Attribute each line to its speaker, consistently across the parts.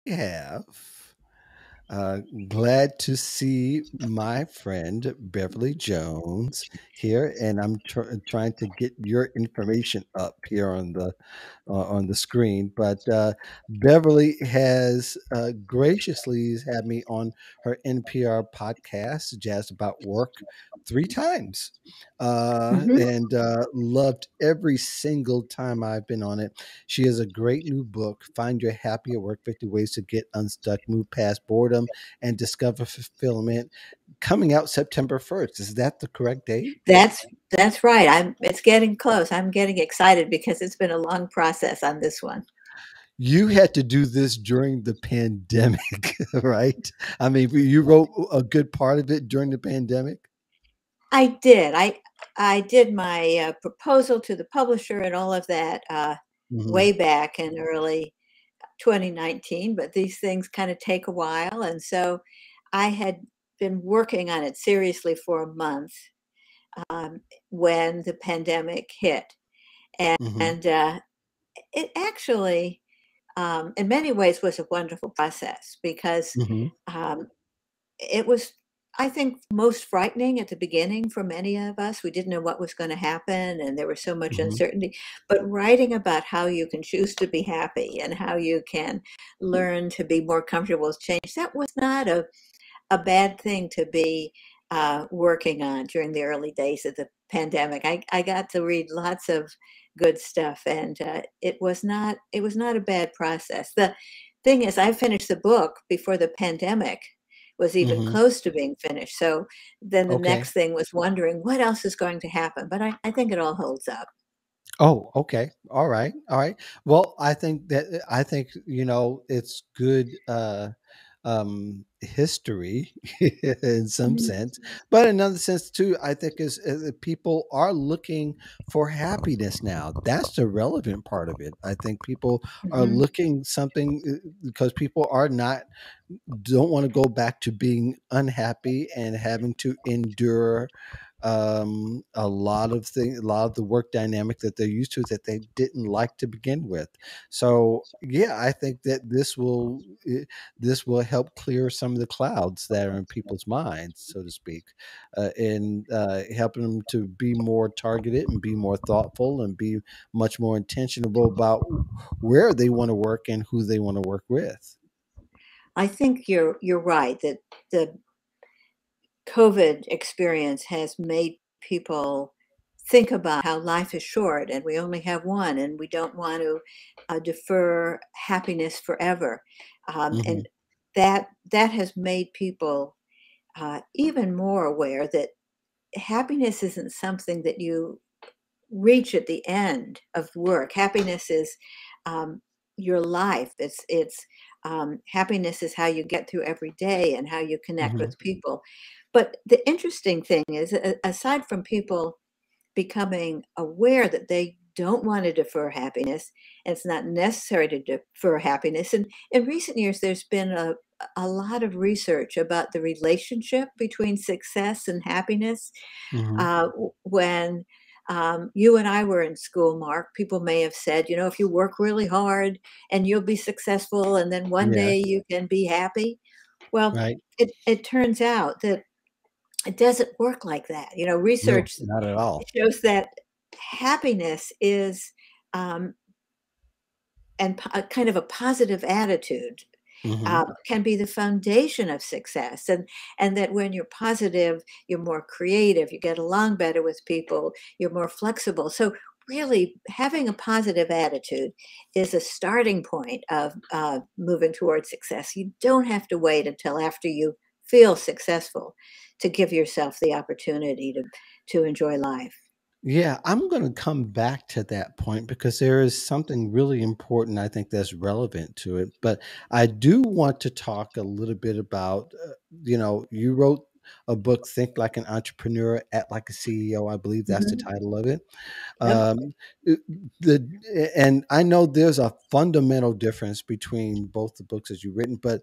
Speaker 1: have uh, glad to see my friend Beverly Jones here, and I'm trying to get your information up here on the screen. But Beverly has graciously had me on her NPR podcast, Jazz About Work, 3 times,
Speaker 2: Hmm.
Speaker 1: and loved every single time I've been on it. She has a great new book, Find Your Happy at Work: 50 Ways to Get Unstuck, Move Past Boredom, and Discover Fulfillment, coming out September 1st. Is that the correct date?
Speaker 2: That's right. It's getting close. I'm getting excited because it's been a long process on this one.
Speaker 1: You had to do this during the pandemic, right? I mean, you wrote a good part of it during the pandemic.
Speaker 2: I did. I did my proposal to the publisher and all of that
Speaker 1: Hmm.
Speaker 2: way back in early 2019, but these things kind of take a while, and so I had been working on it seriously for a month um, when the pandemic hit,
Speaker 1: Hmm.
Speaker 2: and it actually, in many ways, was a wonderful process because
Speaker 1: Hmm.
Speaker 2: um, it was, I think, most frightening at the beginning for many of us. We didn't know what was going to happen, and there was so much
Speaker 1: Hmm.
Speaker 2: uncertainty. But writing about how you can choose to be happy and how you can learn to be more comfortable with change, that was not a bad thing to be working on during the early days of the pandemic. I got to read lots of good stuff, and it was not a bad process. The thing is, I finished the book before the pandemic was even
Speaker 1: Hmm.
Speaker 2: close to being finished. So then the
Speaker 1: Okay.
Speaker 2: next thing was wondering what else is going to happen. But I think it all holds up.
Speaker 1: Oh, okay. All right. All right. Well, I think it's good history in some
Speaker 2: Mhm.
Speaker 1: sense, but in another sense too, I think is people are looking for happiness now. That's the relevant part of it. I think people are
Speaker 2: Mhm.
Speaker 1: looking something because people are not don't want to go back to being unhappy and having to endure a lot of the work dynamic that they're used to that they didn't like to begin with. So yeah, I think that this will help clear some of the clouds that are in people's minds, so to speak, and helping them to be more targeted and be more thoughtful and be much more intentional about where they want to work and who they want to work with.
Speaker 2: I think you're right that the COVID experience has made people think about how life is short and we only have one, and we don't want to defer happiness forever.
Speaker 1: Hmm.
Speaker 2: And that has made people even more aware that happiness isn't something that you reach at the end of work. Happiness is um, your life. It's happiness is how you get through every day and how you connect
Speaker 1: Hmm.
Speaker 2: with people. But the interesting thing is, aside from people becoming aware that they don't want to defer happiness, and it's not necessary to defer happiness. And in recent years, there's been a lot of research about the relationship between success and happiness.
Speaker 1: Hmm.
Speaker 2: When you and I were in school, Mark, people may have said, you know, if you work really hard and you'll be successful, and then one
Speaker 1: Yeah.
Speaker 2: day you can be happy. Well,
Speaker 1: Right.
Speaker 2: it turns out that it doesn't work like that. You know,
Speaker 1: No,
Speaker 2: research
Speaker 1: not at all.
Speaker 2: shows that happiness is um, a kind of a positive attitude
Speaker 1: Hmm.
Speaker 2: can be the foundation of success, and that when you're positive, you're more creative, you get along better with people, you're more flexible. So really having a positive attitude is a starting point of moving towards success. You don't have to wait until after you feel successful to give yourself the opportunity to enjoy life.
Speaker 1: Yeah, I'm going to come back to that point because there is something really important I think that's relevant to it. But I do want to talk a little bit about, you wrote a book, Think Like an Entrepreneur, Act Like a CEO. I believe that's the
Speaker 2: Mhm.
Speaker 1: title of it.
Speaker 2: Yep.
Speaker 1: Um, it- the and I know there's a fundamental difference between both the books that you've written, but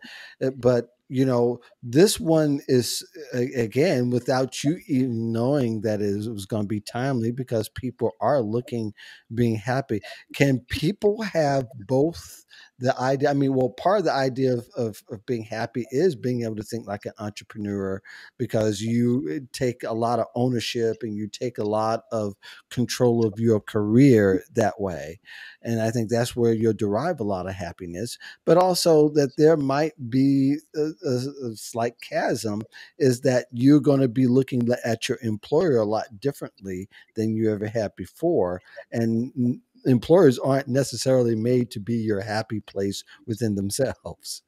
Speaker 1: this one is again, without you even knowing that it was going to be timely, because people are looking, being happy. Can people have both? The idea, I mean, well, part of the idea of being happy is being able to think like an entrepreneur, because you take a lot of ownership and you take a lot of control of your career that way. And I think that's where you'll derive a lot of happiness. But also that there might be a slight chasm, is that you're going to be looking at your employer a lot differently than you ever had before. And employers aren't necessarily made to be your happy place within themselves.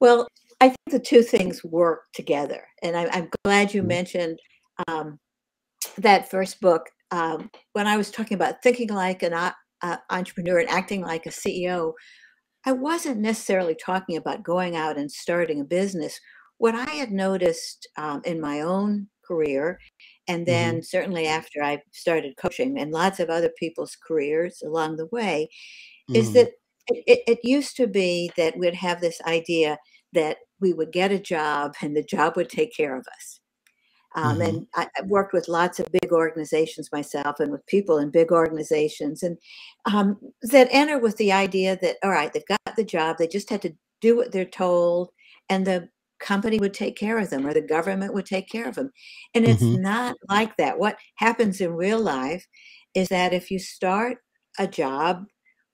Speaker 2: Well, I think the two things work together. And I'm glad you
Speaker 1: Mhm.
Speaker 2: mentioned um, that first book. When I was talking about thinking like an entrepreneur and acting like a CEO, I wasn't necessarily talking about going out and starting a business. What I had noticed in my own career, and then
Speaker 1: Mhm.
Speaker 2: certainly after I started coaching and lots of other people's careers along the way, is
Speaker 1: Mhm.
Speaker 2: that it used to be that we'd have this idea that we would get a job and the job would take care of us.
Speaker 1: Mhm.
Speaker 2: And I've worked with lots of big organizations myself and with people in big organizations and that enter with the idea that, all right, they've got the job, they just had to do what they're told, and the company would take care of them or the government would take care of them. And it's
Speaker 1: Mhm.
Speaker 2: not like that. What happens in real life is that if you start a job,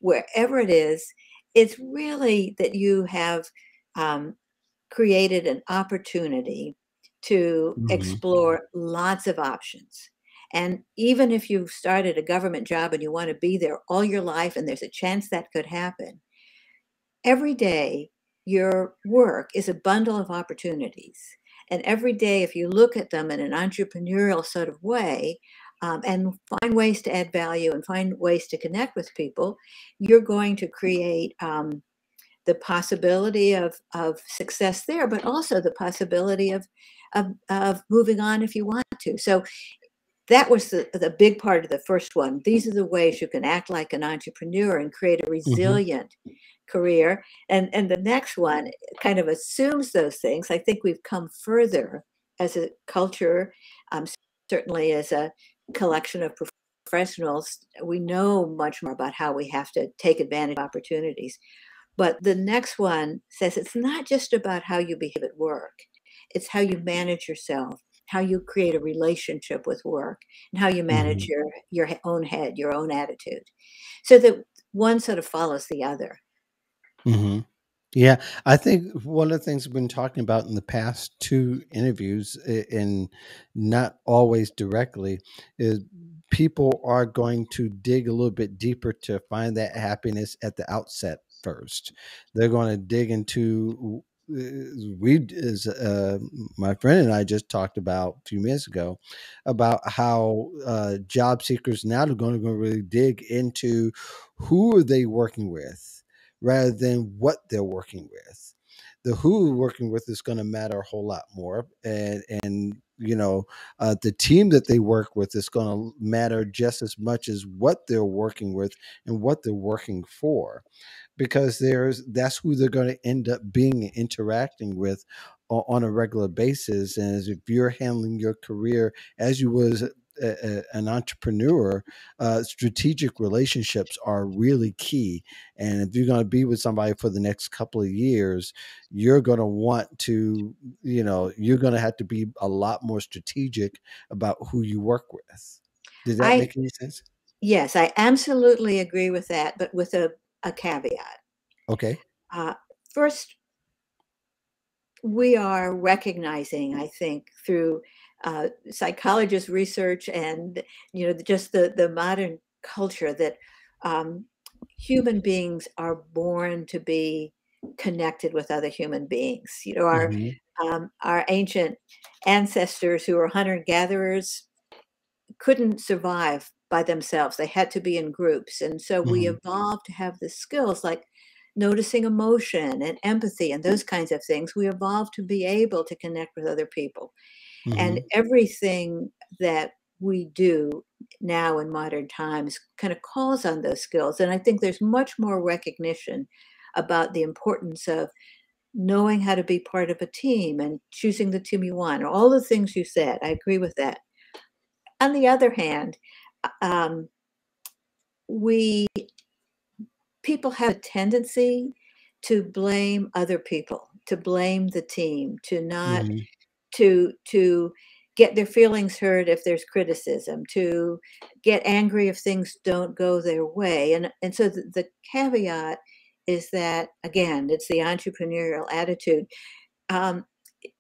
Speaker 2: wherever it is, it's really that you have um, created an opportunity to
Speaker 1: Mhm.
Speaker 2: explore lots of options. And even if you've started a government job and you want to be there all your life, and there's a chance that could happen, every day your work is a bundle of opportunities. And every day, if you look at them in an entrepreneurial sort of way, and find ways to add value and find ways to connect with people, you're going to create the possibility of success there, but also the possibility of moving on if you want to. So that was the big part of the first one. These are the ways you can act like an entrepreneur and create a
Speaker 1: Mhm.
Speaker 2: resilient career. And the next one kind of assumes those things. I think we've come further as a culture, um, certainly as a collection of professionals. We know much more about how we have to take advantage of opportunities. But the next one says it's not just about how you behave at work, it's how you manage yourself, how you create a relationship with work, and how you manage
Speaker 1: Mhm.
Speaker 2: your own head, your own attitude. So that one sort of follows the other.
Speaker 1: Mhm. Yeah, I think one of the things we've been talking about in the past two interviews, and not always directly, is people are going to dig a little bit deeper to find that happiness at the outset first. They're going to dig into, we, as my friend and I just talked about a few minutes ago, about how job seekers now are going to go really dig into who are they working with rather than what they're working with. The who we're working with is going to matter a whole lot more, and the team that they work with is going to matter just as much as what they're working with and what they're working for, because that's who they're going to end up being and interacting with on a regular basis. And as if you're handling your career as you was an entrepreneur, strategic relationships are really key. And if you're going to be with somebody for the next couple of years, you're going to want to, you're going to have to be a lot more strategic about who you work with. Did that
Speaker 2: I
Speaker 1: make any sense?
Speaker 2: Yes, I absolutely agree with that, but with a caveat.
Speaker 1: Okay.
Speaker 2: Uh, First, we are recognizing, I think, through psychologist research and just the modern culture that um, human beings are born to be connected with other human beings.
Speaker 1: Hmm.
Speaker 2: Our ancient ancestors who were hunter gatherers couldn't survive by themselves. They had to be in groups. And so we
Speaker 1: Hmm.
Speaker 2: evolved to have the skills like noticing emotion and empathy and those kinds of things. We evolved to be able to connect with other people. And
Speaker 1: Hmm.
Speaker 2: everything that we do now in modern times kind of calls on those skills. And I think there's much more recognition about the importance of knowing how to be part of a team and choosing the team you want, all the things you said. I agree with that. On the other hand, um, we people have a tendency to blame other people, to blame the team, to not
Speaker 1: Mhm.
Speaker 2: to get their feelings hurt if there's criticism, to get angry if things don't go their way. And so the caveat is that, again, it's the entrepreneurial attitude. Um,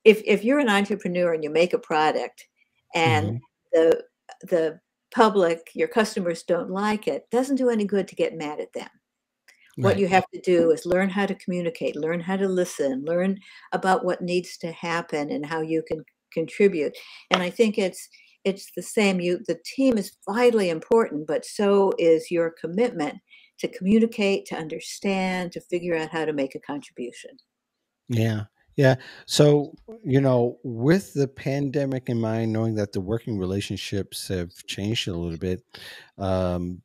Speaker 2: if you're an entrepreneur and you make a product and
Speaker 1: Mhm.
Speaker 2: the the public, your customers don't like it, doesn't do any good to get mad at them. What
Speaker 1: Right.
Speaker 2: you have to do is learn how to communicate, learn how to listen, learn about what needs to happen and how you can contribute. And I think it's the same. The team is vitally important, but so is your commitment to communicate, to understand, to figure out how to make a contribution.
Speaker 1: Yeah. Yeah. So, with the pandemic in mind, knowing that the working relationships have changed a little bit, um,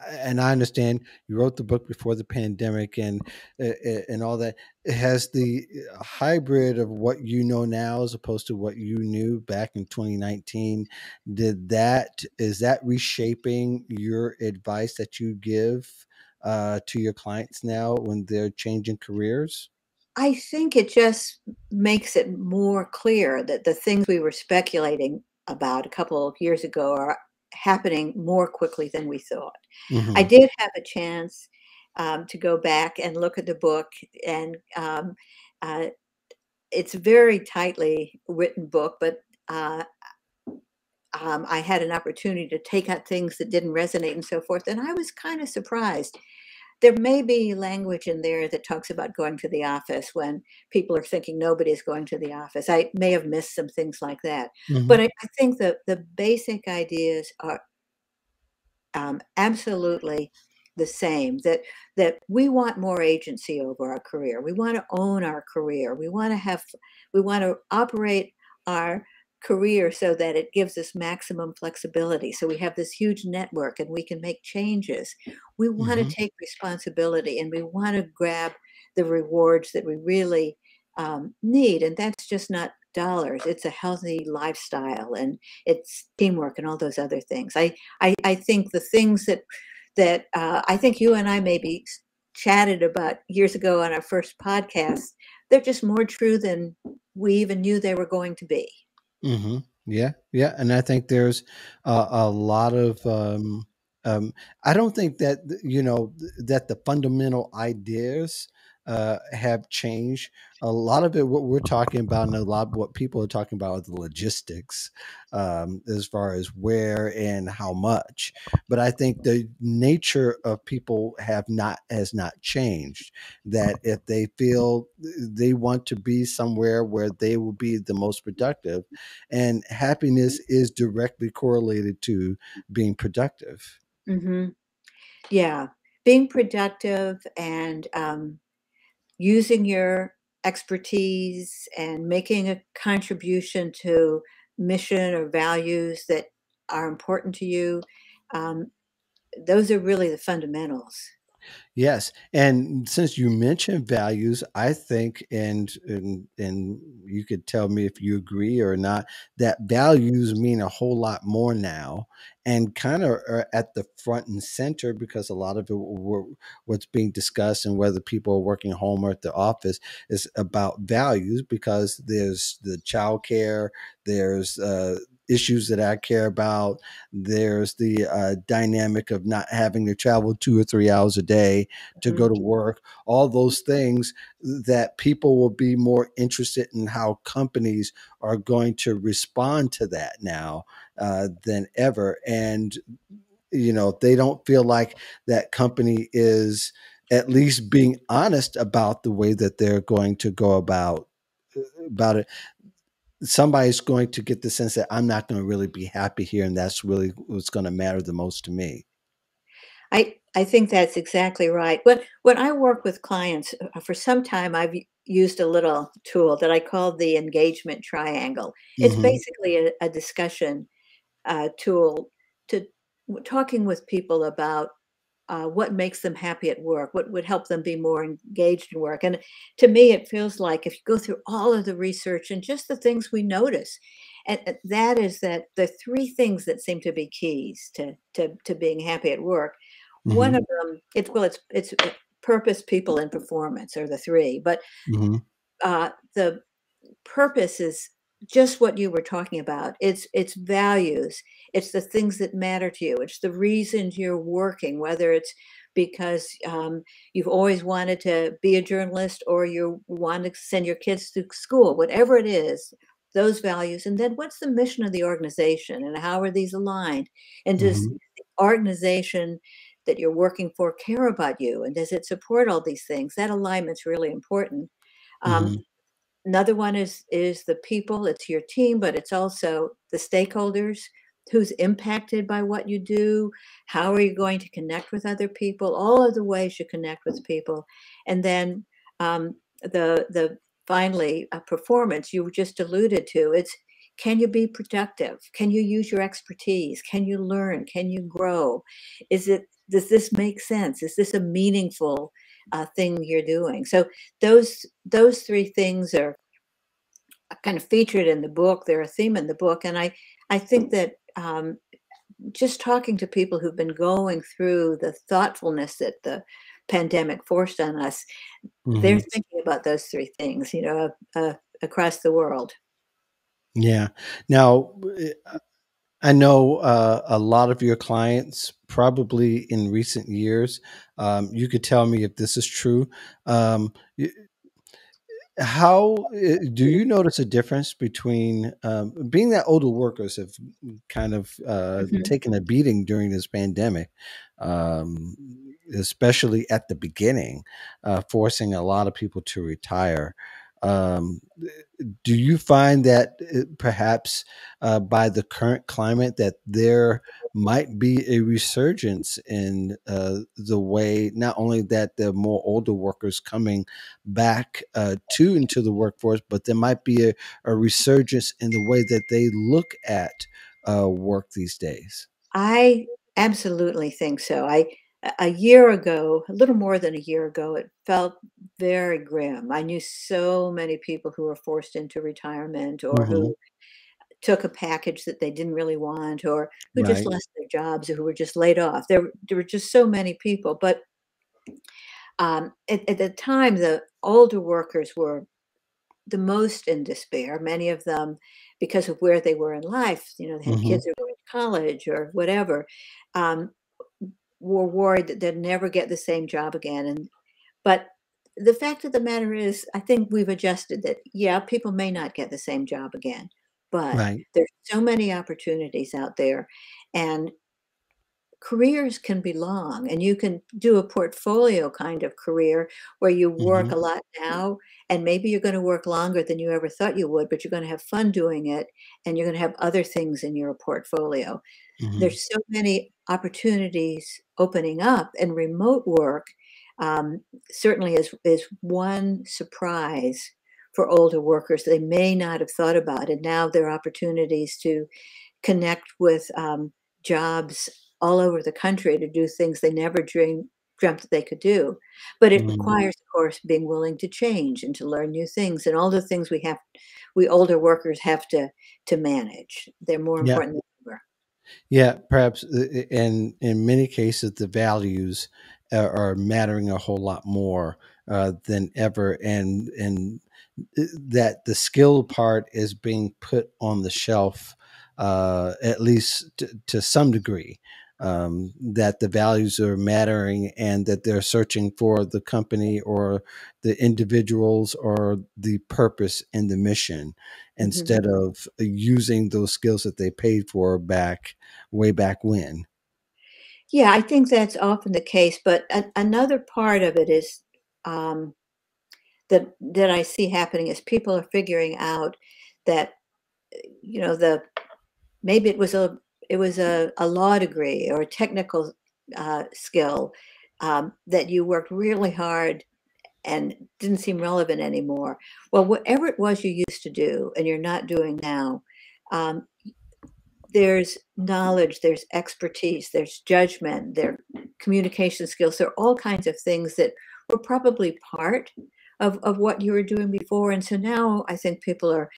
Speaker 1: and I understand you wrote the book before the pandemic and all that. It has the hybrid of what you know now as opposed to what you knew back in 2019. Is that reshaping your advice that you give to your clients now when they're changing careers?
Speaker 2: I think it just makes it more clear that the things we were speculating about a couple of years ago are happening more quickly than we thought. I
Speaker 1: Hmm.
Speaker 2: did have a chance to go back and look at the book, and uh, it's a very tightly written book, but uh, I had an opportunity to take out things that didn't resonate and so forth, and I was kind of surprised. There may be language in there that talks about going to the office when people are thinking nobody's going to the office. I may have missed some things like that,
Speaker 1: Hmm.
Speaker 2: but I think the basic ideas are absolutely the same, that we want more agency over our career. We want to own our career. We want to operate our career so that it gives us maximum flexibility. So we have this huge network and we can make changes. We want to
Speaker 1: Hmm.
Speaker 2: take responsibility and we want to grab the rewards that we really need. And that's just not dollars. It's a healthy lifestyle and it's teamwork and all those other things. I think the things that I think you and I maybe chatted about years ago on our first podcast, they're just more true than we even knew they were going to be.
Speaker 1: Hmm. Yeah, yeah, and I think there's a lot of. Um, I don't think that that the fundamental ideas have changed. A lot of it, what we're talking about, and a lot of what people are talking about, are the logistics, as far as where and how much. But I think the nature of people has not changed. That if they feel they want to be somewhere where they will be the most productive, and happiness is directly correlated to being productive.
Speaker 2: Hmm. Yeah, being productive and using your expertise and making a contribution to mission or values that are important to you. Um, those are really the fundamentals.
Speaker 1: Yes, and since you mentioned values, I think, and you could tell me if you agree or not, that values mean a whole lot more now, and kind of are at the front and center because a lot of what's being discussed and whether people are working home or at the office is about values because there's the child care, there's issues that I care about. There's the dynamic of not having to travel 2 or 3 hours a day to go
Speaker 2: Mhm.
Speaker 1: to work. All those things that people will be more interested in how companies are going to respond to that now than ever. And if they don't feel like that company is at least being honest about the way that they're going to go about it, somebody's going to get the sense that I'm not going to really be happy here, and that's really what's going to matter the most to me.
Speaker 2: I think that's exactly right. When I work with clients, for some time, I've used a little tool that I call the engagement triangle. It's
Speaker 1: Hmm.
Speaker 2: basically a discussion tool to talking with people about what makes them happy at work, what would help them be more engaged in work. And to me, it feels like if you go through all of the research and just the things we notice, and that is that the three things that seem to be keys to being happy at work. One
Speaker 1: Mhm.
Speaker 2: of them, it's purpose, people, and performance are the three. But
Speaker 1: Mhm.
Speaker 2: the purpose is just what you were talking about. It's values. It's the things that matter to you. It's the reasons you're working, whether it's because you've always wanted to be a journalist or you want to send your kids to school, whatever it is, those values. And then what's the mission of the organization and how are these aligned? And does
Speaker 1: Mhm.
Speaker 2: the organization that you're working for care about you? And does it support all these things? That alignment's really important. Um,
Speaker 1: Mhm.
Speaker 2: Another one is the people, it's your team, but it's also the stakeholders, who's impacted by what you do, how are you going to connect with other people, all of the ways you connect with people. And then the finally performance you just alluded to, it's can you be productive? Can you use your expertise? Can you learn? Can you grow? Does this make sense? Is this a meaningful thing you're doing? So those three things are kind of featured in the book. They're a theme in the book, and I think that just talking to people who've been going through the thoughtfulness that the pandemic forced on us, they're
Speaker 1: Mhm.
Speaker 2: thinking about those three things, across the world.
Speaker 1: Yeah. Now, I know a lot of your clients, probably in recent years, you could tell me if this is true. Um, How do you notice a difference between being that older workers have kind of
Speaker 2: Mhm.
Speaker 1: taken a beating during this pandemic, um, especially at the beginning, forcing a lot of people to retire? Um, do you find that perhaps by the current climate that there might be a resurgence in the way not only that there are more older workers coming back to into the workforce, but there might be a resurgence in the way that they look at work these days?
Speaker 2: I absolutely think so. A year ago, a little more than a year ago, it felt very grim. I knew so many people who were forced into retirement or
Speaker 1: Hmm.
Speaker 2: who took a package that they didn't really want or who just
Speaker 1: Right.
Speaker 2: lost their jobs or who were just laid off. There were just so many people. But at the time, the older workers were the most in despair. Many of them, because of where they were in life, they had
Speaker 1: Hmm.
Speaker 2: kids who were going to college or whatever, um, were worried that they'd never get the same job again. But the fact of the matter is, I think we've adjusted that. Yeah, people may not get the same job again, but
Speaker 1: Right.
Speaker 2: there's so many opportunities out there, and careers can be long, and you can do a portfolio kind of career where you work
Speaker 1: Hmm.
Speaker 2: a lot now, and maybe you're going to work longer than you ever thought you would, but you're going to have fun doing it, and you're going to have other things in your portfolio.
Speaker 1: Hmm.
Speaker 2: There's so many opportunities opening up, and remote work um, certainly is one surprise for older workers they may not have thought about. And now there are opportunities to connect with jobs all over the country to do things they never dreamt that they could do. But it
Speaker 1: Hmm.
Speaker 2: requires, of course, being willing to change and to learn new things and all the things we older workers have to manage. They're more
Speaker 1: Yeah.
Speaker 2: important than ever.
Speaker 1: Yeah, perhaps in many cases the values are mattering a whole lot more than ever, and that the skill part is being put on the shelf, at least to some degree. That the values are mattering, and that they're searching for the company or the individuals or the purpose and the mission,
Speaker 2: Mhm.
Speaker 1: instead of using those skills that they paid for back way back when.
Speaker 2: Yeah, I think that's often the case, but another part of it is um, that I see happening is people are figuring out that the maybe it was a law degree or a technical skill that you worked really hard and didn't seem relevant anymore. Well, whatever it was you used to do and you're not doing now, um, there's knowledge, there's expertise, there's judgment, there are communication skills. There are all kinds of things that were probably part of what you were doing before. And so now I think people are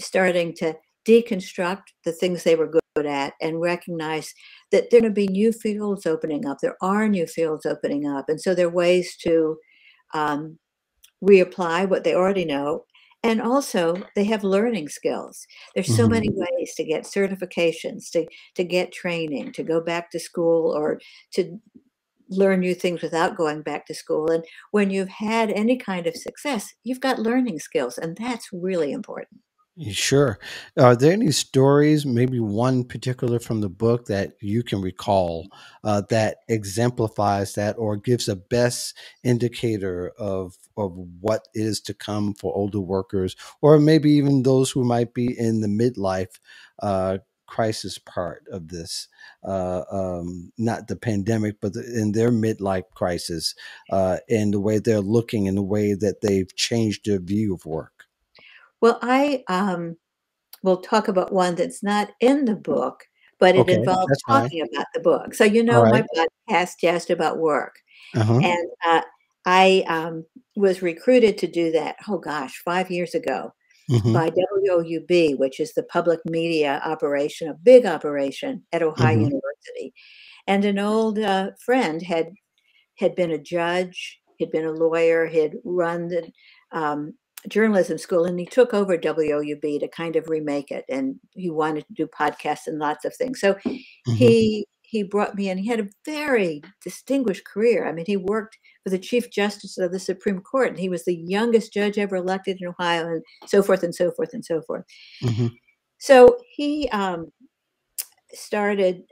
Speaker 2: starting to deconstruct the things they were good at and recognize that there are going to be new fields opening up. There are new fields opening up. And so there are ways to um, reapply what they already know. And also, they have learning skills. There's so
Speaker 1: Hmm.
Speaker 2: many ways to get certifications, to get training, to go back to school, or to learn new things without going back to school. And when you've had any kind of success, you've got learning skills, and that's really important.
Speaker 1: Sure. Are there any stories, maybe one particular from the book that you can recall that exemplifies that or gives a best indicator of what is to come for older workers, or maybe even those who might be in the midlife crisis part of this? Not the pandemic, but in their midlife crisis, in the way they're looking, in the way that they've changed their view of work.
Speaker 2: Well, I will talk about one that's not in the book, but it
Speaker 1: Okay,
Speaker 2: involves
Speaker 1: that's fine.
Speaker 2: talking about the book. So,
Speaker 1: All
Speaker 2: my
Speaker 1: right.
Speaker 2: podcast just about work.
Speaker 1: Uh-huh.
Speaker 2: And I was recruited to do that, oh gosh, 5 years ago
Speaker 1: Mhm.
Speaker 2: by WOUB, which is the public media operation, a big operation at Ohio
Speaker 1: Mhm.
Speaker 2: University. And an old friend had been a judge, had been a lawyer, had run the um, journalism school, and he took over WOUB to kind of remake it. And he wanted to do podcasts and lots of things. So
Speaker 1: Mhm.
Speaker 2: he brought me in. He had a very distinguished career. I mean, he worked for the Chief Justice of the Supreme Court, and he was the youngest judge ever elected in Ohio, and so forth and so forth and so forth.
Speaker 1: Mhm.
Speaker 2: So he started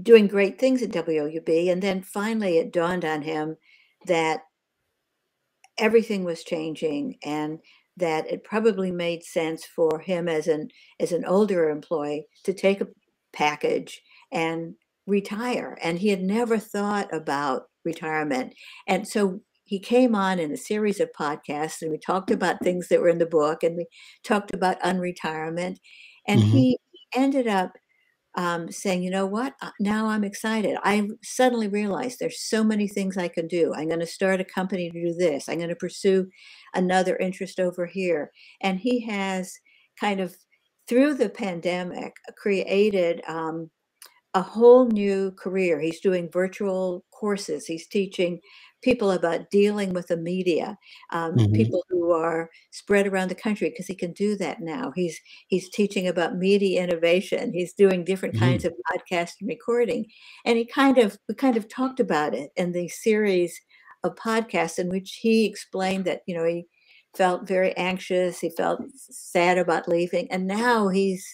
Speaker 2: doing great things at WOUB, and then finally it dawned on him that everything was changing and that it probably made sense for him as an older employee to take a package and retire. And he had never thought about retirement. And so he came on in a series of podcasts, and we talked about things that were in the book, and we talked about unretirement. And
Speaker 1: Mhm.
Speaker 2: he ended up saying, you know what, now I'm excited. I suddenly realized there's so many things I can do. I'm going to start a company to do this. I'm going to pursue another interest over here. And he has kind of, through the pandemic, created a whole new career. He's doing virtual courses. He's teaching people about dealing with the media,
Speaker 1: Mhm.
Speaker 2: people who are spread around the country because he can do that now. He's teaching about media innovation. He's doing different kinds
Speaker 1: Mhm.
Speaker 2: of podcast and recording, and we kind of talked about it in the series of podcasts in which he explained that he felt very anxious. He felt sad about leaving, and now he's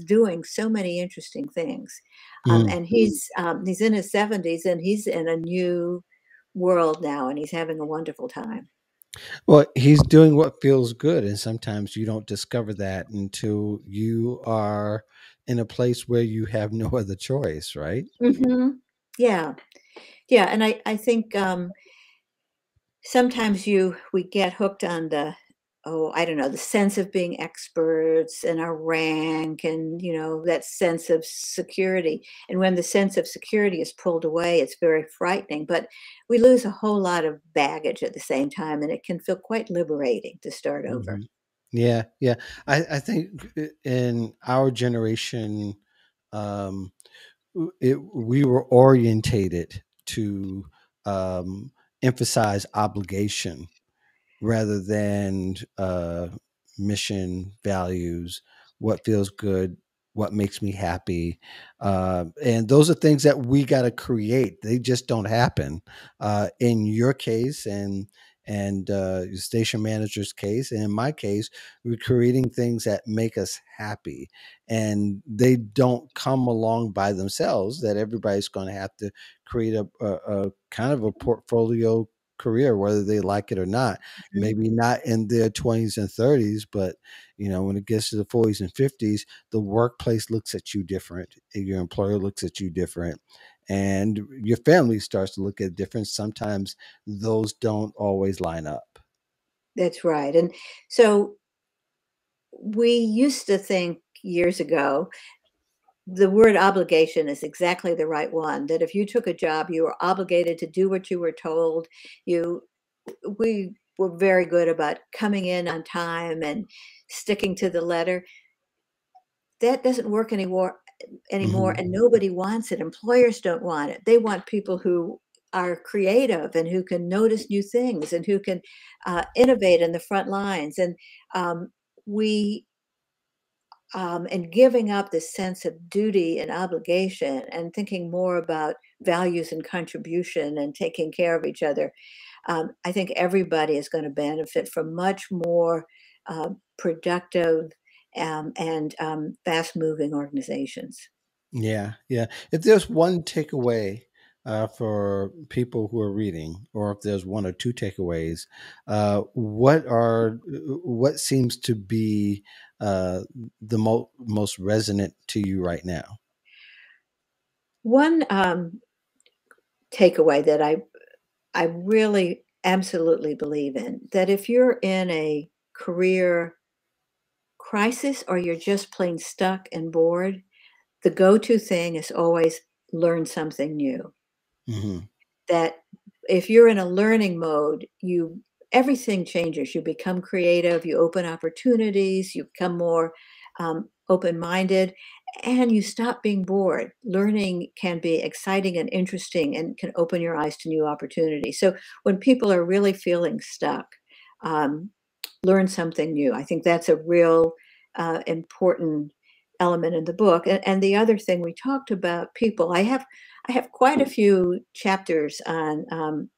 Speaker 2: doing so many interesting things,
Speaker 1: Mhm.
Speaker 2: and he's in his 70s, and he's in a new world now, and he's having a wonderful time.
Speaker 1: Well, he's doing what feels good, and sometimes you don't discover that until you are in a place where you have no other choice, right?
Speaker 2: Hmm. Yeah, yeah, and I think sometimes we get hooked on the, oh, I don't know, the sense of being experts and our rank, and that sense of security. And when the sense of security is pulled away, it's very frightening, but we lose a whole lot of baggage at the same time, and it can feel quite liberating to start over.
Speaker 1: Mhm. Yeah, yeah. I think in our generation, um, we were orientated to um, emphasize obligation rather than mission, values, what feels good, what makes me happy. And those are things that we got to create. They just don't happen. In your case, and your station manager's case, and in my case, we're creating things that make us happy, and they don't come along by themselves. That everybody's going to have to create a kind of a portfolio career, whether they like it or not.
Speaker 2: Mhm.
Speaker 1: Maybe not in their 20s and 30s, but when it gets to the 40s and 50s, the workplace looks at you different. Your employer looks at you different. And your family starts to look at different. Sometimes those don't always line up.
Speaker 2: That's right. And so we used to think years ago the word obligation is exactly the right one. That if you took a job, you were obligated to do what you were told. You, we were very good about coming in on time and sticking to the letter. That doesn't work anymore,
Speaker 1: Hmm.
Speaker 2: and nobody wants it. Employers don't want it. They want people who are creative and who can notice new things and who can innovate in the front lines. And we and giving up this sense of duty and obligation and thinking more about values and contribution and taking care of each other. I think everybody is going to benefit from much more productive and fast moving organizations.
Speaker 1: Yeah, yeah. If there's one takeaway for people who are reading, or if there's one or two takeaways, what seems to be uh, the most resonant to you right now?
Speaker 2: One takeaway that I really absolutely believe in, that if you're in a career crisis or you're just plain stuck and bored, the go-to thing is always learn something new.
Speaker 1: Hmm.
Speaker 2: That if you're in a learning mode, you everything changes. You become creative, you open opportunities, you become more open-minded, and you stop being bored. Learning can be exciting and interesting and can open your eyes to new opportunities. So when people are really feeling stuck, um, learn something new. I think that's a real important element in the book. And the other thing we talked about people. I have quite a few chapters on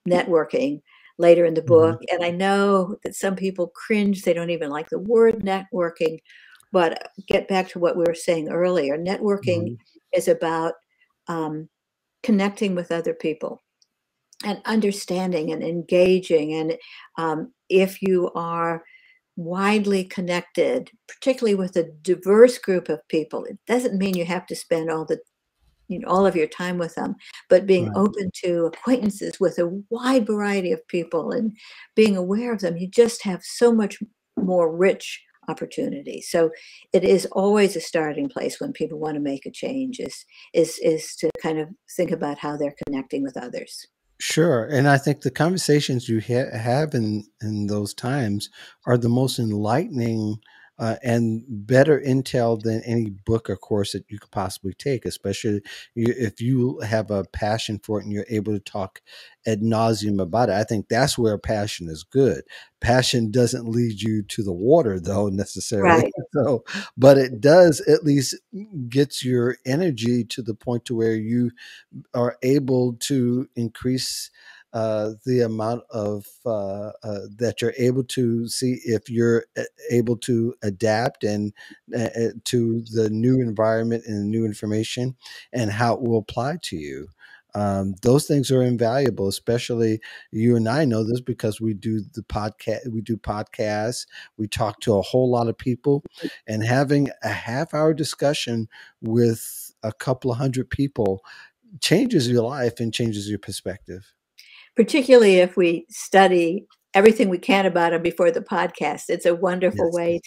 Speaker 2: networking later in the
Speaker 1: Hmm.
Speaker 2: book, and I know that some people cringe. They don't even like the word networking. But get back to what we were saying earlier. Networking
Speaker 1: Hmm.
Speaker 2: is about um, connecting with other people and understanding and engaging. And if you are widely connected, particularly with a diverse group of people, it doesn't mean you have to spend all of your time with them, but being
Speaker 1: Right.
Speaker 2: open to acquaintances with a wide variety of people and being aware of them, you just have so much more rich opportunity. So it is always a starting place when people want to make a change is to kind of think about how they're connecting with others.
Speaker 1: Sure, and I think the conversations you have in those times are the most enlightening and better intel than any book or course that you could possibly take. Especially if you have a passion for it and you're able to talk ad nauseum about it. I think that's where passion is good. Passion doesn't lead you to the water, though necessarily.
Speaker 2: Right.
Speaker 1: So, but it does at least gets your energy to the point to where you are able to increase the amount of that you're able to see if you're able to adapt and to the new environment and the new information and how it will apply to you. Those things are invaluable, especially you and I know this because we do podcasts, we talk to a whole lot of people, and having a half hour discussion with a couple of hundred people changes your life and changes your perspective.
Speaker 2: Particularly if we study everything we can about them before the podcast. It's a wonderful
Speaker 1: Yes.
Speaker 2: way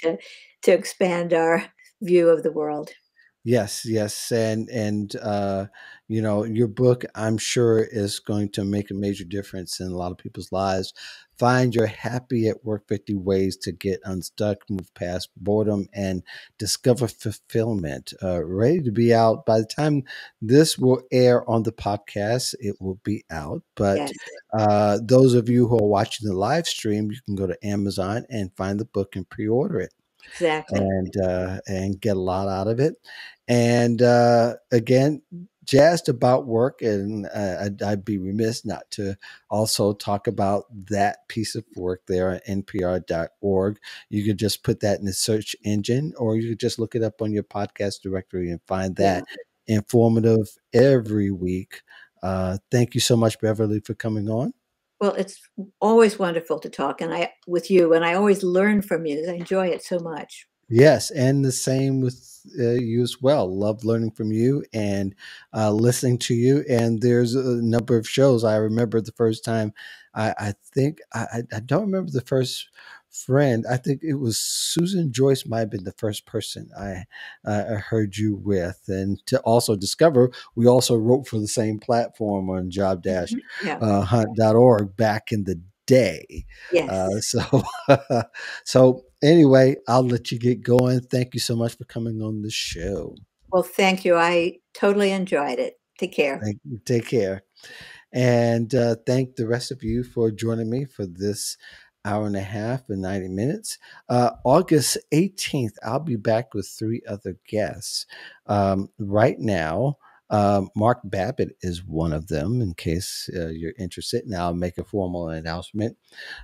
Speaker 2: to expand our view of the world.
Speaker 1: Yes, yes, and you know, your book, I'm sure, is going to make a major difference in a lot of people's lives. Find your happy at work 50 ways to get unstuck, move past boredom, and discover fulfillment. Ready to be out by the time this will air on the podcast. It will be out, but
Speaker 2: Yes,
Speaker 1: those of you who are watching the live stream, you can go to Amazon and find the book and pre-order it
Speaker 2: exactly.
Speaker 1: and get a lot out of it. And again, jazzed about work, and I'd be remiss not to also talk about that piece of work there at npr.org. You could just put that in the search engine, or you could just look it up on your podcast directory and find
Speaker 2: Yeah.
Speaker 1: that informative every week. Thank you so much, Beverly, for coming on.
Speaker 2: Well, it's always wonderful to talk and I with you, and I always learn from you. I enjoy it so much.
Speaker 1: Yes, and the same with you as well. Love learning from you and listening to you. And there's a number of shows. I remember the first time I think I don't remember the first friend. I think it was Susan Joyce might have been the first person I heard you with, and to also discover we also wrote for the same platform on
Speaker 2: Mhm. Yeah.
Speaker 1: job-hunt.org back in the day.
Speaker 2: Yes.
Speaker 1: So so anyway, I'll let you get going. Thank you so much for coming on the show.
Speaker 2: Well, thank you. I totally enjoyed it. Take care.
Speaker 1: Thank you. Take care. And thank the rest of you for joining me for this hour and a half and 90 minutes. August 18th, I'll be back with three other guests. Right now, Mark Babbitt is one of them, in case you're interested. Now I'll make a formal announcement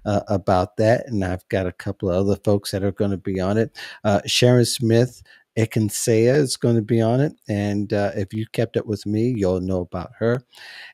Speaker 1: about that. And I've got a couple of other folks that are going to be on it. Sharon Smith Ekinsea is going to be on it. And if you kept up with me, you'll know about her.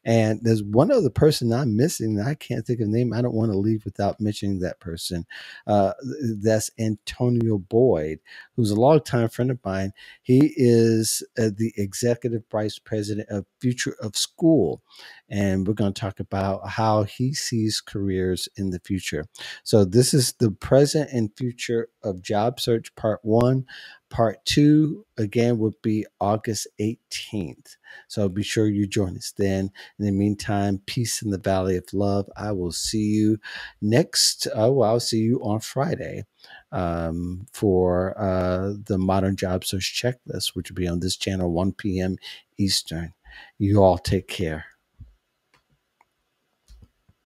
Speaker 1: And there's one other person I'm missing that I can't think of the name. I don't want to leave without mentioning that person. That's Antonio Boyd, who's a longtime friend of mine. He is the executive vice president of Future of School. And we're going to talk about how he sees careers in the future. So, this is the present and future of job search, part one. Part two, again, would be August 18th. So, be sure you join us then. In the meantime, peace in the valley of love. I will see you next. I'll see you on Friday for the Modern Job Search Checklist, which will be on this channel, 1 p.m. Eastern. You all take care.